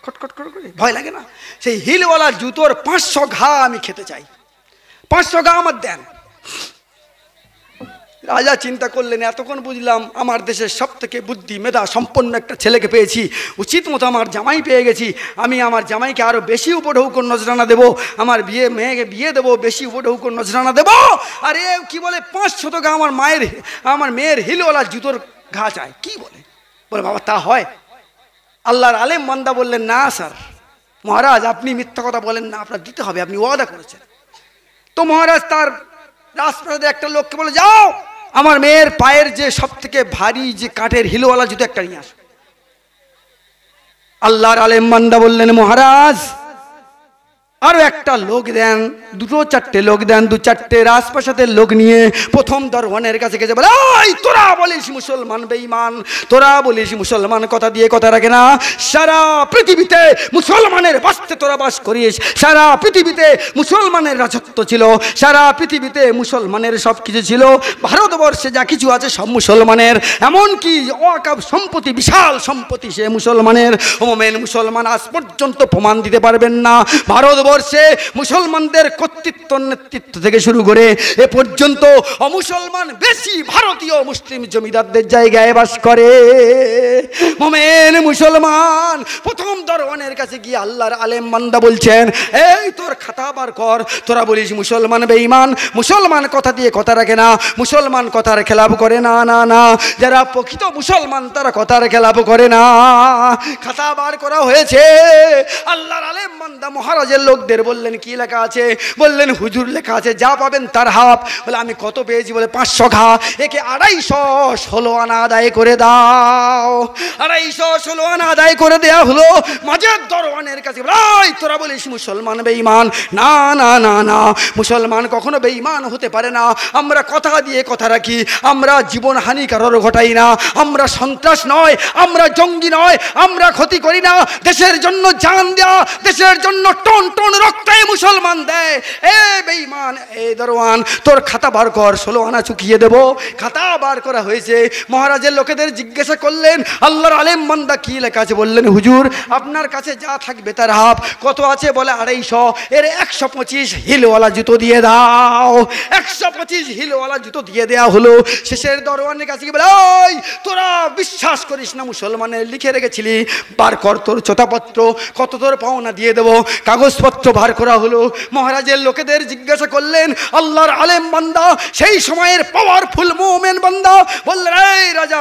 খটখট করে, ভয় লাগে না? সেই হিলওয়ালা জুতোর 500 ঘা আমি খেতে চাই, 500 ঘা আমার দেন। রাজা চিন্তা করলেন, এতক্ষণ বুঝলাম আমার দেশের সব থেকে বুদ্ধি মেধা সম্পন্ন একটা ছেলেকে পেয়েছি, উচিত মতো আমার জামাই পেয়ে গেছি। আমি আমার জামাইকে আরো বেশি উপঢৌকন নজরানা দেবো, আমার মেয়েকে বিয়ে দেবো, বেশি উপঢৌকন নজরানা দেবো। আর এ কি বলে 500 ঘা আমার মেয়ের হিলওয়ালা জুতোর ঘা চায়। কি বলে? বলে বাবা তা হয়? আল্লাহর আলেম বান্দা বললেন না স্যার, মহারাজ আপনি মিথ্যা কথা বলেন না, আপনার দিতে হবে, আপনি ওয়াদা করেছেন। তো মহারাজ তার রাজপ্রাসাদে একটা লোককে বলে, যাও আমার মেয়ের পায়ের যে সব থেকে ভারী যে কাঠের হিলওয়ালা জুতো একটা নিয়ে আসো। আল্লাহর আলেম বান্দা বললেন মহারাজ আরো একটা লোক দেন, 2-4টে লোক দেন। 2-4টে রাজপ্রাসাদের লোক নিয়ে প্রথম দরওয়ানের কাছে গেছে, বলে এই তোরা বলিস মুসলমান বেঈমান, তোরা বলিস মুসলমান কথা দিয়ে কথা রাখে না। সারা পৃথিবীতে মুসলমানের বাস্তে তোরা বাস করিস, সারা পৃথিবীতে মুসলমানের রাজত্ব ছিল, সারা পৃথিবীতে মুসলমানের সব কিছু ছিল, ভারতবর্ষে যা কিছু আছে সব মুসলমানের, এমনকি ওয়াকাফ সম্পত্তি, বিশাল সম্পত্তি সে মুসলমানের। মুমিন মুসলমান আজ পর্যন্ত প্রমাণ দিতে পারবেন না ভারতবর্ষে মুসলমানদের কর্তৃত্ব নেতৃত্ব থেকে শুরু করে এ পর্যন্ত অমুসলমান বেশি ভারতীয় মুসলিম জমিদারদের জায়গায় বাস করে। মুমিন মুসলমান প্রথম দরওয়ানের কাছে গিয়ে আল্লাহর আলেম বান্দা বলছেন, এই তোর খাতা বার কর, তোরা বলিস মুসলমান বেঈমান, মুসলমান কথা দিয়ে কথা রাখে না, মুসলমান কথার খেলাপ করে না, না না, যারা প্রকৃত মুসলমান তারা কথার খেলাপ করে না। খাতা বার করা হয়েছে, আল্লাহর আলেম বান্দা মহারাজের লোকদের বললেন কি লেখা আছে? বললেন হুজুর লেখা আছে যা পাবেন তার হাফ। বলে আমি কত পেয়েছি? বলে 500 ঘা, একে 250 আনা আদায় করে দাও। 250 আনা আদায় করে দেয়া হলো। মাঝের দরওয়ানের কাছে তোরা বলিস মুসলমান বেঈমান, না না না না, মুসলমান কখনো বেঈমান হতে পারে না, আমরা কথা দিয়ে কথা রাখি, আমরা জীবন হানি কারোর ঘটাই না, আমরা সন্ত্রাস নয়, আমরা জঙ্গি নয়, আমরা ক্ষতি করি না, দেশের জন্য জান দেয়া, দেশের জন্য টন টন কোন রক্তে মুসলমান দেয়? এ বেঈমান, এ দরওয়ান, তোর খাতা বার কর, 16 আনা চুকিয়ে দেব। খাতা বার করা হয়েছে। মহারাজের লোকেদের জিজ্ঞাসা করলেন, আল্লাহর আলেম বান্দা কি লেখা আছে? বললেন, হুজুর আপনার কাছে যা থাকবে তার হাফ। কত আছে? বলে 250। এর 125 হিলওয়ালা জুতো দিয়ে দাও। 125 হিলওয়ালা জুতো দিয়ে দেয়া হলো। শেষের দরওয়ানের কাছে গিয়ে বলে, ওই তোরা বিশ্বাস করিস না মুসলমানের, লিখে রেখেছিলি, বার কর তোর চোতাপত্র, কত তোর পাওনা দিয়ে দেবো। কাগজপত্র বার করা হলো। মহারাজের লোকেদের জিজ্ঞাসা করলেন, আল্লাহর আলেম বান্দা, সেই সময়ের পাওয়ারফুল মুমিন বান্দা বললেন, এই রাজা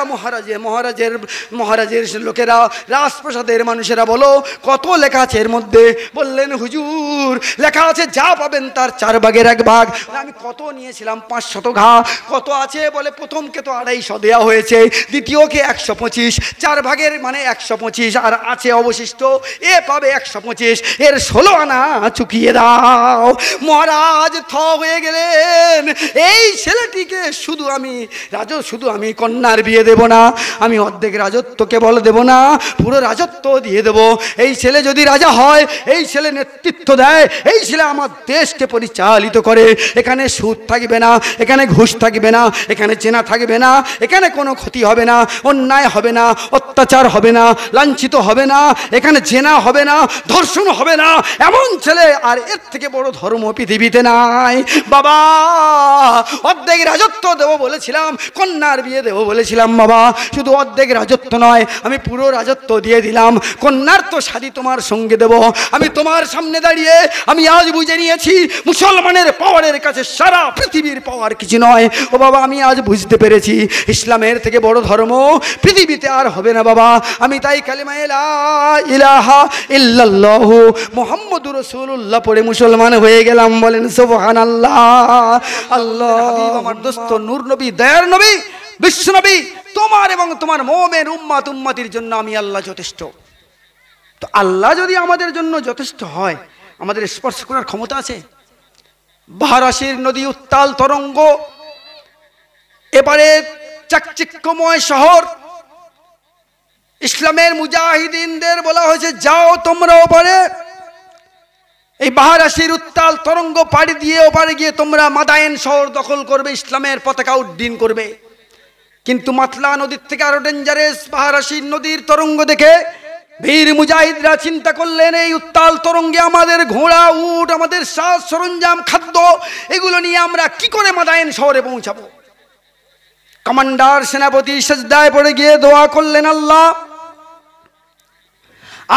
মহারাজের লোকেরা, রাজপ্রাসাদের মানুষেরা, বলো কত লেখা আছে এর মধ্যে? বললেন, হুজুর লেখা আছে যা পাবেন তার 4 ভাগের 1 ভাগ। আমি কত নিয়েছিলাম? 500 ঘা। কত আছে? বলে প্রথমকে তো 250 দেওয়া হয়েছে, দ্বিতীয়কে 125, 4 ভাগের মানে 125, আর আছে অবশিষ্ট, এ পাবে 125, এর 16 আনা চুকিয়ে দাও। মহারাজ থ হয়ে গেলেন। এই ছেলেটিকে শুধু আমি কন্যার বিয়ে দেব না, আমি অর্ধেক রাজত্ব কেবল দেব না, পুরো রাজত্ব দিয়ে দেব। এই ছেলে যদি রাজা হয়, এই ছেলে নেতৃত্ব দেয়, এই ছেলে আমার দেশকে পরিচালিত করে। এখানে সুদ থাকবে না, এখানে ঘুষ থাকবে না, এখানে চেনা থাকবে না, এখানে কোনো ক্ষতি হবে না, অন্যায় হবে না, অত্যাচার হবে না, লাঞ্ছিত হবে না, এখানে জেনা হবে না, ধর্ষণ হবে না। এমন ছেলে আর এর থেকে বড় ধর্ম পৃথিবীতে নাই। বাবা, অর্ধেক রাজত্ব দেবো বলেছিলাম, কন্যার বিয়ে দেবো বলেছিলাম বাবা, শুধু অর্ধেক রাজত্ব নয়, আমি পুরো রাজত্ব দিয়ে দিলাম। কন্যার তো শাদী তোমার সঙ্গে দেব। আমি তোমার সামনে দাঁড়িয়ে আমি আজ বুঝে নিয়েছি, মুসলমানের পাওয়ারের কাছে সারা পৃথিবীর পাওয়ার কিছু নয়। ও বাবা, আমি আজ বুঝতে পেরেছি ইসলামের থেকে বড় ধর্ম পৃথিবীতে আর হবে না বাবা। আমি তাই কালিমা লা ইলাহা ইল্লাল্লাহু মুহাম্মাদুর রাসূলুল্লাহ পড়ে মুসলমান হয়ে গেলাম। বলেন সুবহানাল্লাহ। আল্লাহ হাবিব, আমার দোস্ত, নূর নবী, দয়ার নবী, বিশ্ব নবী, তোমার এবং তোমার মুমিন উম্মতির জন্য আমি আল্লাহ যথেষ্ট। তো আল্লাহ যদি আমাদের জন্য যথেষ্ট হয়, আমাদের স্পর্শ করার ক্ষমতা আছে? বারাসির নদী উত্তাল তরঙ্গ, এবারে চাকচিক্যময় শহর, ইসলামের মুজাহিদিনদের বলা হয়েছে, যাও তোমরা ওপারে, এই বাহারাশির উত্তাল তরঙ্গ পাড়ি দিয়ে ওপারে গিয়ে তোমরা মাদায়েন শহর দখল করবে, ইসলামের পতাকা উড্ডীন করবে। কিন্তু মাতলা নদীর থেকে আরো ডেঞ্জারাস বাহারাশির নদীর তরঙ্গ দেখে বীর মুজাহিদরা চিন্তা করলেন, এই উত্তাল তরঙ্গে আমাদের ঘোড়া, উট, আমাদের সাজ সরঞ্জাম, খাদ্য, এগুলো নিয়ে আমরা কি করে মাদায়েন শহরে পৌঁছাবো? কমান্ডার সেনাপতি সেজদায় পড়ে গিয়ে দোয়া করলেন, আল্লাহ,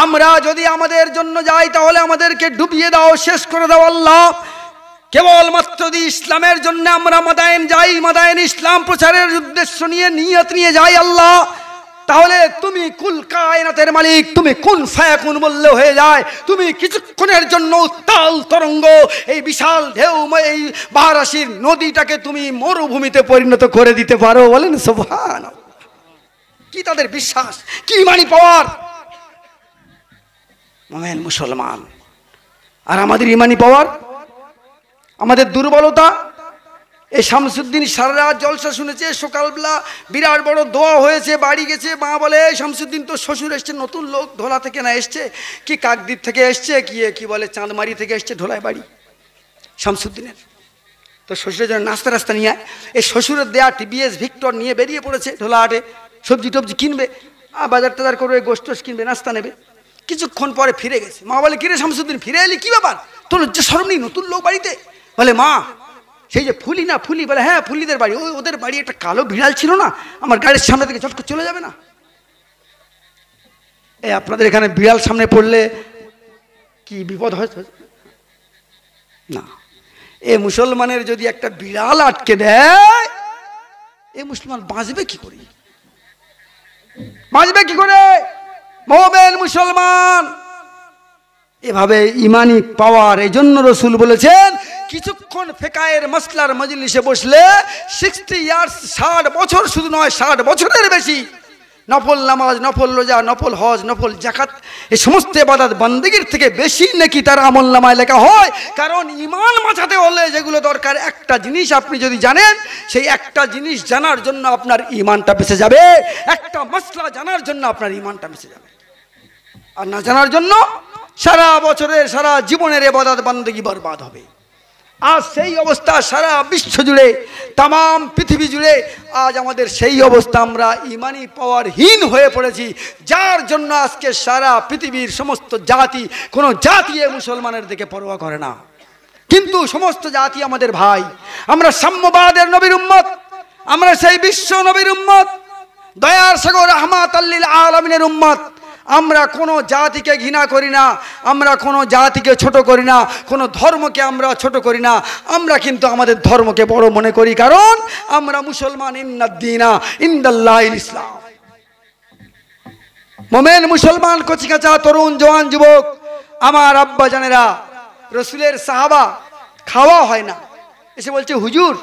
আমরা যদি আমাদের জন্য যাই তাহলে আমাদেরকে ডুবিয়ে দাও, শেষ করে দাও আল্লাহ। কেবলমাত্র যদি ইসলামের জন্য আমরা মাদায়েন যাই, মাদায়েন ইসলাম প্রচারের উদ্দেশ্য নিয়ে নিয়ত নিয়ে যাই আল্লাহ, তাহলে তুমি কুল কায়নাতের মালিক, তুমি কুন ফায়াকুন বললে হয়ে যায়। তুমি কিছুক্ষণের জন্য উত্তাল তরঙ্গ, এই বিশাল ঢেউময় এই বাহারাশির নদীটাকে তুমি মরুভূমিতে পরিণত করে দিতে পারো। বলেন সুবহানাল্লাহ। কি তাদের বিশ্বাস, কি ইমানি পাওয়ার! মুমিন মুসলমান, আর আমাদের ইমানি পাওয়ার, আমাদের দুর্বলতা। এই শামসুদ্দিন সারা রাত জলসা শুনেছে, সকালবেলা বিরাট বড় দোয়া হয়েছে, বাড়ি গেছে, মা বলে, শামসুদ্দিন তো শ্বশুর এসছে, নতুন লোক, ধোলা থেকে না এসছে, কি কাকদ্বীপ থেকে এসছে, কি বলে চাঁদমারি থেকে এসছে, ধোলায় বাড়ি শামসুদ্দিনের। তো শ্বশুরের জন্য নাস্তা নিয়ে, এই শ্বশুরের দেয়া টিভিএস ভিক্টর নিয়ে বেরিয়ে পড়েছে ধোলা হাটে, সবজি টবজি কিনবে, বাজার টাজার করবে, গোস্ত কিনবে, নাস্তা নেবে। কিছুক্ষণ পরে ফিরে গেছে। মা বলে, কিরে শামসুদ্দিন, ফিরে এলি, কি ব্যাপার, তোর যে শরম নেই, নতুন লোক বাড়িতে? বলে, মা, সেই যে ফুলি না, ফুলি, বলে হ্যাঁ ফুলিদের বাড়ি, ওদের বাড়ি একটা কালো বিড়াল ছিল না, আমার গাড়ির সামনে থেকে চটকে চলে যাবে না। এই আপনাদের এখানে বিড়াল সামনে পড়লে কি বিপদ হয় না? এ মুসলমানের যদি একটা বিড়াল আটকে দেয়, এ মুসলমান বাঁচবে কি করে? মুমিন মুসলমান এভাবে ইমানি পাওয়ার। এই জন্য রসুল বলেছেন, কিছুক্ষণ ফিকাহের মাসলার মজলিসে বসলে 60 ইয়ার্স, 60 বছর, শুধু নয় 60 বছরের বেশি, নফল নামাজ, নফল রোজা, নফল হজ, নফল জাকাত, এই সমস্ত ইবাদত বান্দেগীর থেকে বেশি নাকি তার আমল নামায় লেখা হয়। কারণ ইমান বাঁচাতে হলে যেগুলো দরকার, একটা জিনিস আপনি যদি জানেন, সেই একটা জিনিস জানার জন্য আপনার ইমানটা বেঁচে যাবে, একটা মাসলা জানার জন্য আপনার ইমানটা বেঁচে যাবে, আর না জানার জন্য সারা বছরের সারা জীবনের ইবাদত বান্দেগি বরবাদ হবে। আজ সেই অবস্থা সারা বিশ্ব জুড়ে, তাম পৃথিবী জুড়ে আজ আমাদের সেই অবস্থা, আমরা ইমানি পাওয়ারহীন হয়ে পড়েছি, যার জন্য আজকে সারা পৃথিবীর সমস্ত জাতি, কোনো জাতি মুসলমানের দিকে পরোয়া করে না। কিন্তু সমস্ত জাতি আমাদের ভাই। আমরা সাম্যবাদের নবীর উম্মত, আমরা সেই বিশ্ব নবীর উম্মত, দয়ার সাগর রাহমাতাল লিল আলামিনের উম্মত। আমরা কোনো জাতিকে ঘৃণা করি না, আমরা কোনো জাতিকে ছোট করি না, কোনো ধর্মকে আমরা ছোট করি না। আমরা কিন্তু আমাদের ধর্মকে বড় মনে করি, কারণ আমরা মুসলমান। ইন্নাদ-দীনা ইনদাল্লাহিল ইসলাম। মোমেন মুসলমান, কচিকাঁচা তরুণ জওয়ান যুবক, আমার আব্বা জানেরা, রসুলের সাহাবা, খাওয়া হয় না, এসে বলছে হুজুর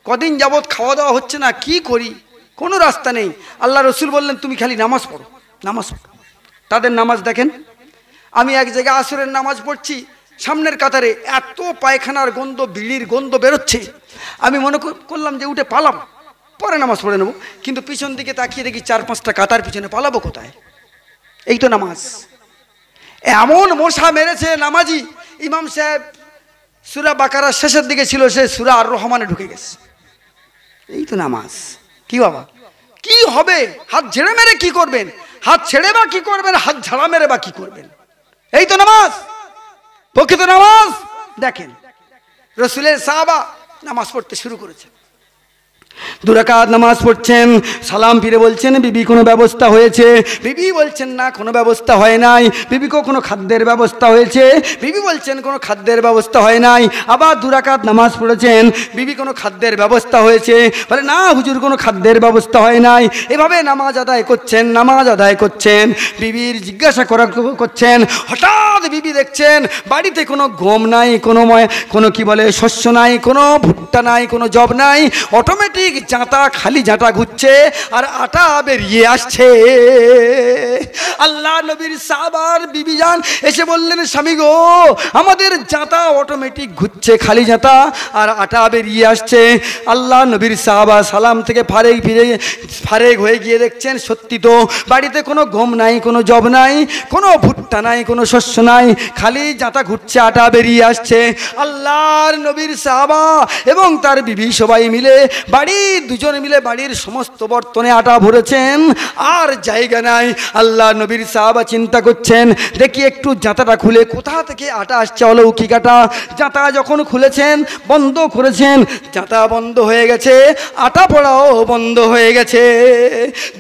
কদিন যাবৎ খাওয়া দাওয়া হচ্ছে না, কি করি, কোনো রাস্তা নেই। আল্লাহ রসুল বললেন তুমি খালি নামাজ পড়ো, নামাজ পড়ো। তাদের নামাজ দেখেন। আমি এক জায়গায় আসরের নামাজ পড়ছি, সামনের কাতারে এত পায়খানার গন্ধ, বিড়ির গন্ধ বেরোচ্ছে, আমি মনে করলাম যে উঠে পালাম, পরে নামাজ পড়ে নেবো। কিন্তু পিছন দিকে তাকিয়ে দেখি 4-5টা কাতার পিছনে, পালাবো কোথায়? এই তো নামাজ। এমন মশা মেরেছে নামাজি, ইমাম সাহেব সূরা বাকারার শেষের দিকে ছিল, সে সূরা আর রহমানে ঢুকে গেছে। এই তো নামাজ। কি বাবা, কি হবে? হাত ঝেড়ে মেরে কি করবেন? হাত ছেড়ে বা কি করবেন? হাত ঝাড়া মেরে বা কি করবেন? এই তো নামাজ, প্রকৃত নামাজ। দেখেন রসুলের সাহাবা নামাজ পড়তে শুরু করেছে, 2 রাকাত নামাজ পড়ছেন, সালাম ফিরে বলছেন বিবি কোনো ব্যবস্থা হয়েছে? বিবি বলছেন না, কোনো ব্যবস্থা হয় নাই। বিবিকেও কোনো খাদ্যের ব্যবস্থা হয়েছে? বিবি বলছেন কোনো খাদ্যের ব্যবস্থা হয় নাই। আবার 2 রাকাত নামাজ পড়েছেন, বিবি কোনো খাদ্যের ব্যবস্থা হয়েছে? বলে না হুজুর, কোনো খাদ্যের ব্যবস্থা হয় নাই। এভাবে নামাজ আদায় করছেন, নামাজ আদায় করছেন, বিবির জিজ্ঞাসা করছেন। হঠাৎ বিবি দেখছেন বাড়িতে কোনো গম নাই, কোনো কি বলে শস্য নাই, কোনো ভুট্টা নাই, কোনো জব নাই, অটোমেটিক জাঁতা, খালি জাঁতা ঘুরছে আর আটা বেরিয়ে আসছে। আল্লাহ নবীর সাহাবার বিবি জান এসে বললেন স্বামী গো, আমাদের জাঁতা অটোমেটিক ঘুরছে, খালি জাঁতা আর আটা বেরিয়ে আসছে। আল্লাহ নবীর সাহাবা সালাম থেকে ফারেক হয়ে গিয়ে দেখছেন সত্যি তো, বাড়িতে কোনো গম নাই, কোনো জব নাই, কোনো ভুট্টা নাই, কোনো শস্য নাই, খালি জাঁতা ঘুরছে, আটা বেরিয়ে আসছে। আল্লাহর নবীর সাহাবা এবং তার বিবি সবাই মিলে দুজন মিলে বাড়ির সমস্ত বর্তনে আটা ভরেছেন, আর জায়গা নাই। আল্লাহ নবীর সাহাবা চিন্তা করছেন, দেখি একটু জাঁতাটা খুলে কোথা থেকে আটা আসছে, অলৌকিক আটা। জাঁতা যখন খুলেছেন, বন্ধ করেছেন, জাঁতা বন্ধ হয়ে গেছে, আটা পড়াও বন্ধ হয়ে গেছে।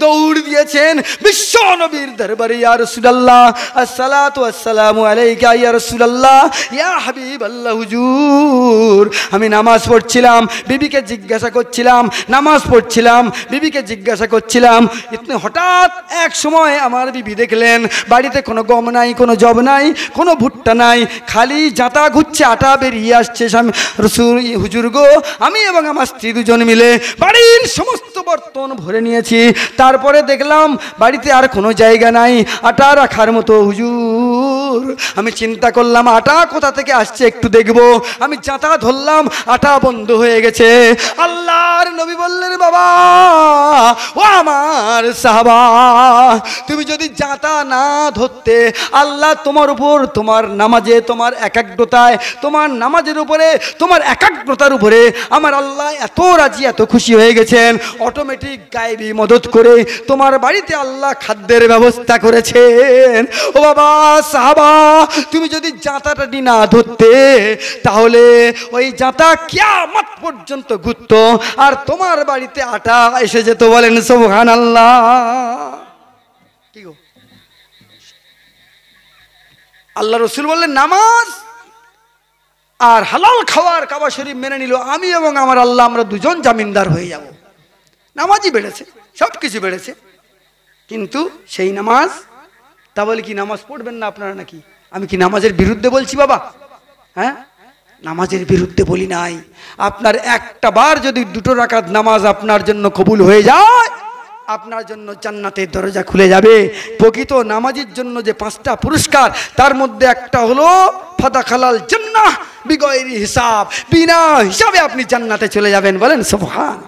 দৌড় দিয়েছেন বিশ্ব নবীর দরবারে, ইয়া রাসূলুল্লাহ, আসসালাতু ওয়াসসালামু আলাইকা ইয়া রাসূলুল্লাহ, ইয়া হাবিবাল্লাহ হুজুর, আমি নামাজ পড়ছিলাম, বিবিকে জিজ্ঞাসা করছিলাম, নামাজ পড়ছিলাম, বিবিকে জিজ্ঞাসা করছিলাম। হঠাৎ এক সময় আমার বিবি দেখলেন বাড়িতে কোনো গম নাই, কোনো জব নাই, কোনো ভুট্টা নাই, খালি জাঁতা ঘুরছে, আটা বেরিয়ে আসছে। রসুল হুজুর গো, আমি এবং আমার স্ত্রী দুজন মিলে বাড়ির সমস্ত বর্তন ভরে নিয়েছি, তারপরে দেখলাম বাড়িতে আর কোনো জায়গা নাই আটা রাখার মতো। হুজুর, আমি চিন্তা করলাম আটা কোথা থেকে আসছে একটু দেখবো। আমি জাঁতা ধরলাম, আটা বন্ধ হয়ে গেছে। আল্লাহর নবী বললেন বাবা, ও আমার সাহাবা, তুমি যদি জাঁতা না ধরতে, আল্লাহ তোমার উপর, তোমার নামাজে, তোমার একাগ্রতায়, তোমার নামাজের উপরে, তোমার একাগ্রতার উপরে আমার আল্লাহ এত রাজি, এত খুশি হয়ে গেছেন, অটোমেটিক গায়েবী মদত করে তোমার বাড়িতে আল্লাহ খাদ্যের ব্যবস্থা করেছেন। ও বাবা সাহাবা, তুমি যদি জাঁতাটা না ধরতে, তাহলে ওই জাঁতা কিয়ামত পর্যন্ত ঘুরতো আর তোমার বাড়িতে আটা এসে যেত। বলেন সুবহানাল্লাহ। কি গো, আল্লাহ রসুল বললেন নামাজ আর হালাল খাওয়ার কাবা শরীফ মেনে নিল, আমি এবং আমার আল্লাহ, আমরা দুজন জামিনদার হয়ে যাব। নামাজই বেড়েছে, সব কিছু বেড়েছে, কিন্তু সেই নামাজ, তা বলে কি নামাজ পড়বেন না আপনারা নাকি? আমি কি নামাজের বিরুদ্ধে বলছি বাবা? হ্যাঁ, নামাজের বিরুদ্ধে বলি নাই। আপনার একটা বার যদি 2 রাকাত নামাজ আপনার জন্য কবুল হয়ে যায়, আপনার জন্য জান্নাতের দরজা খুলে যাবে। প্রকৃত নামাজের জন্য যে 5টা পুরস্কার, তার মধ্যে একটা হলো ফাদাখালাল জান্নাহ বিগয়রি হিসাব, বিনা হিসাবে আপনি জান্নাতে চলে যাবেন। বলেন সুবহান।